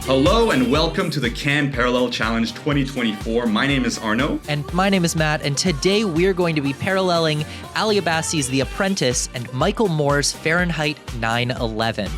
Hello and welcome to the Cannes Parallel Challenge 2024. My name is Arno. And my name is Matt, and today we're going to be paralleling Ali Abbasi's The Apprentice and Michael Moore's Fahrenheit 9/11.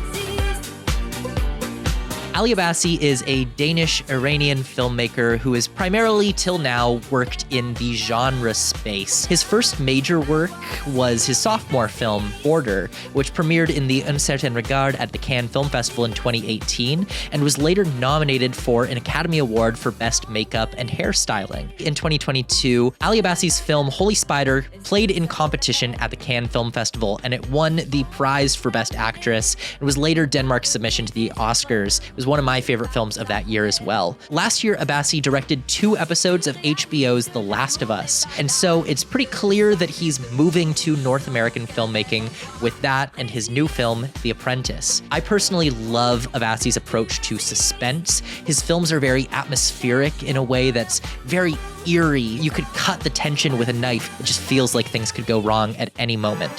Ali Abbasi is a Danish-Iranian filmmaker who has primarily till now worked in the genre space. His first major work was his sophomore film, Border, which premiered in the Un Certain Regard at the Cannes Film Festival in 2018 and was later nominated for an Academy Award for Best Makeup and Hairstyling. In 2022, Ali Abbasi's film Holy Spider played in competition at the Cannes Film Festival, and it won the prize for Best Actress and was later Denmark's submission to the Oscars. It was one of my favorite films of that year as well. Last year, Abbasi directed 2 episodes of HBO's The Last of Us, and so it's pretty clear that he's moving to North American filmmaking with that and his new film, The Apprentice. I personally love Abbasi's approach to suspense. His films are very atmospheric in a way that's very eerie. You could cut the tension with a knife. It just feels like things could go wrong at any moment.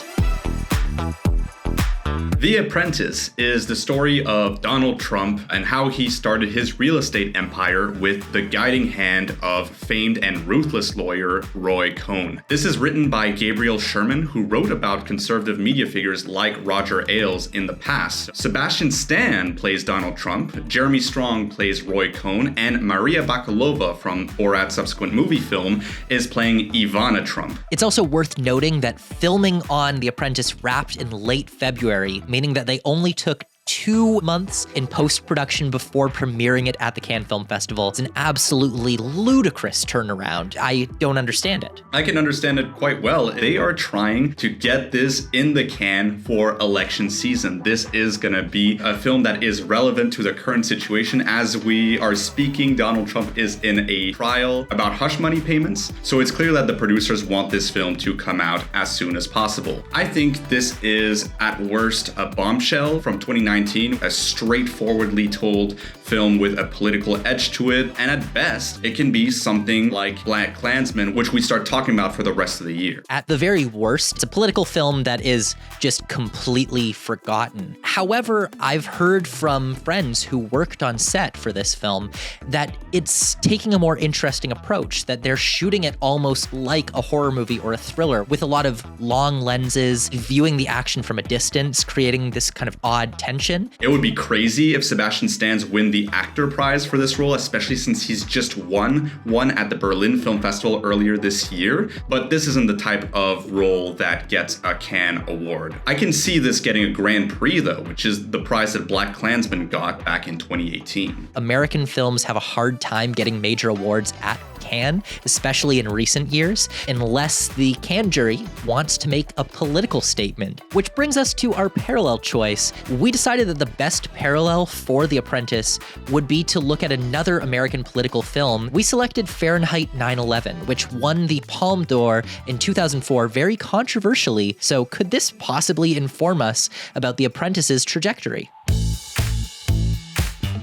The Apprentice is the story of Donald Trump and how he started his real estate empire with the guiding hand of famed and ruthless lawyer Roy Cohn. This is written by Gabriel Sherman, who wrote about conservative media figures like Roger Ailes in the past. Sebastian Stan plays Donald Trump, Jeremy Strong plays Roy Cohn, and Maria Bakalova from Borat's subsequent movie film is playing Ivana Trump. It's also worth noting that filming on The Apprentice wrapped in late February, meaning that they only took 2 months in post-production before premiering it at the Cannes Film Festival. It's an absolutely ludicrous turnaround. I don't understand it. I can understand it quite well. They are trying to get this in the can for election season. This is going to be a film that is relevant to the current situation. As we are speaking, Donald Trump is in a trial about hush money payments. So it's clear that the producers want this film to come out as soon as possible. I think this is at worst a bombshell from 2019. A straightforwardly told film with a political edge to it, and at best, it can be something like BlacKkKlansman, which we start talking about for the rest of the year. At the very worst, it's a political film that is just completely forgotten. However, I've heard from friends who worked on set for this film that it's taking a more interesting approach, that they're shooting it almost like a horror movie or a thriller with a lot of long lenses, viewing the action from a distance, creating this kind of odd tension. It would be crazy if Sebastian Stans win the actor prize for this role, especially since he's just won one at the Berlin Film Festival earlier this year. But this isn't the type of role that gets a Cannes award. I can see this getting a Grand Prix though, which is the prize that BlacKkKlansman got back in 2018. American films have a hard time getting major awards at Cannes, especially in recent years, unless the Cannes jury wants to make a political statement. Which brings us to our parallel choice. We decided that the best parallel for The Apprentice would be to look at another American political film. We selected Fahrenheit 9/11, which won the Palme d'Or in 2004 very controversially. So could this possibly inform us about The Apprentice's trajectory?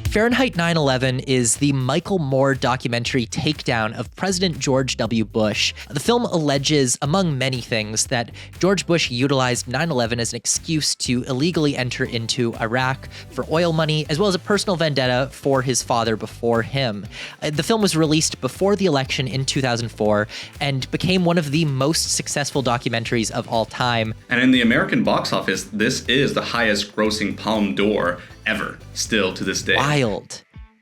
Fahrenheit 9/11 is the Michael Moore documentary takedown of President George W. Bush. The film alleges, among many things, that George Bush utilized 9/11 as an excuse to illegally enter into Iraq for oil money, as well as a personal vendetta for his father before him. The film was released before the election in 2004 and became one of the most successful documentaries of all time. And in the American box office, this is the highest grossing Palme d'Or ever, still to this day. Wild.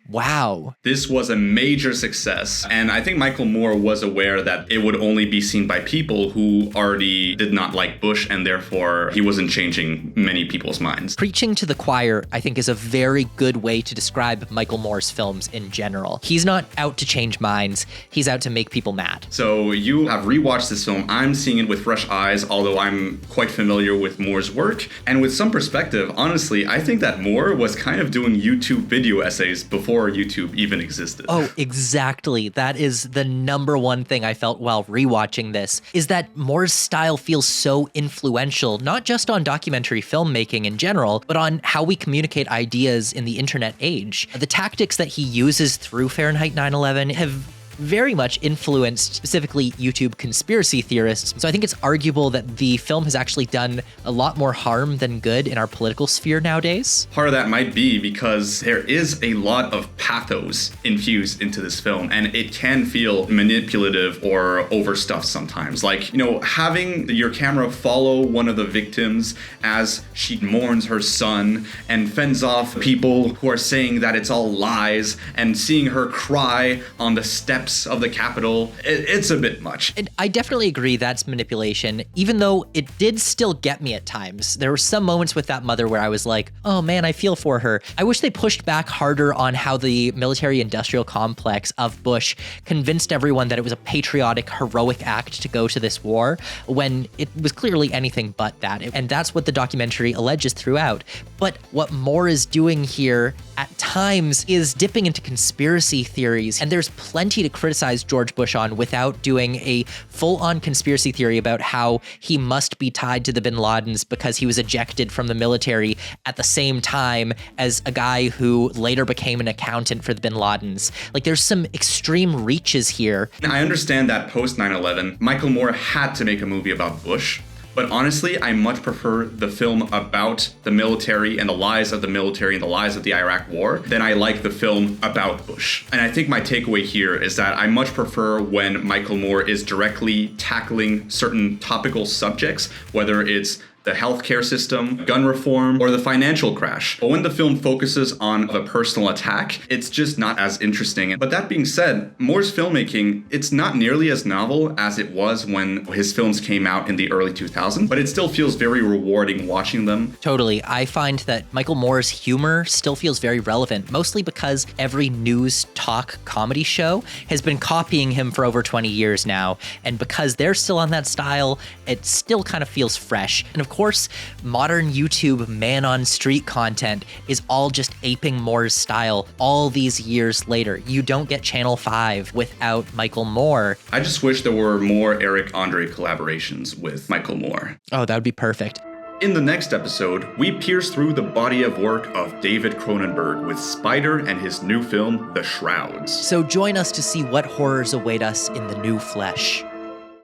Wow. This was a major success, and I think Michael Moore was aware that it would only be seen by people who already did not like Bush, and therefore he wasn't changing many people's minds. Preaching to the choir, I think, is a very good way to describe Michael Moore's films in general. He's not out to change minds, he's out to make people mad. So you have rewatched this film. I'm seeing it with fresh eyes, although I'm quite familiar with Moore's work. And with some perspective, honestly, I think that Moore was kind of doing YouTube video essays before YouTube even existed. Oh, exactly. That is the number one thing I felt while rewatching this, is that Moore's style feels so influential, not just on documentary filmmaking in general, but on how we communicate ideas in the internet age. The tactics that he uses through Fahrenheit 9/11 have very much influenced specifically YouTube conspiracy theorists. So I think it's arguable that the film has actually done a lot more harm than good in our political sphere nowadays. Part of that might be because there is a lot of pathos infused into this film, and it can feel manipulative or overstuffed sometimes. Like, having your camera follow one of the victims as she mourns her son and fends off people who are saying that it's all lies, and seeing her cry on the steps of the Capitol, it's a bit much. And I definitely agree that's manipulation, even though it did still get me at times. There were some moments with that mother where I was like, oh man, I feel for her. I wish they pushed back harder on how the military-industrial complex of Bush convinced everyone that it was a patriotic, heroic act to go to this war, when it was clearly anything but that. And that's what the documentary alleges throughout. But what Moore is doing here at times is dipping into conspiracy theories, and there's plenty to criticize George Bush on without doing a full-on conspiracy theory about how he must be tied to the bin Ladens because he was ejected from the military at the same time as a guy who later became an accountant for the bin Ladens. Like, there's some extreme reaches here. I understand that post 9/11, Michael Moore had to make a movie about Bush. But honestly, I much prefer the film about the military and the lies of the military and the lies of the Iraq War than I like the film about Bush. And I think my takeaway here is that I much prefer when Michael Moore is directly tackling certain topical subjects, whether it's the healthcare system, gun reform, or the financial crash. But when the film focuses on a personal attack, it's just not as interesting. But that being said, Moore's filmmaking, it's not nearly as novel as it was when his films came out in the early 2000s, but it still feels very rewarding watching them. Totally. I find that Michael Moore's humor still feels very relevant, mostly because every news talk comedy show has been copying him for over 20 years now. And because they're still on that style, it still kind of feels fresh. And of course, modern YouTube man-on-street content is all just aping Moore's style all these years later. You don't get Channel 5 without Michael Moore. I just wish there were more Eric Andre collaborations with Michael Moore. Oh, that would be perfect. In the next episode, we pierce through the body of work of David Cronenberg with Spider and his new film, The Shrouds. So join us to see what horrors await us in the new flesh.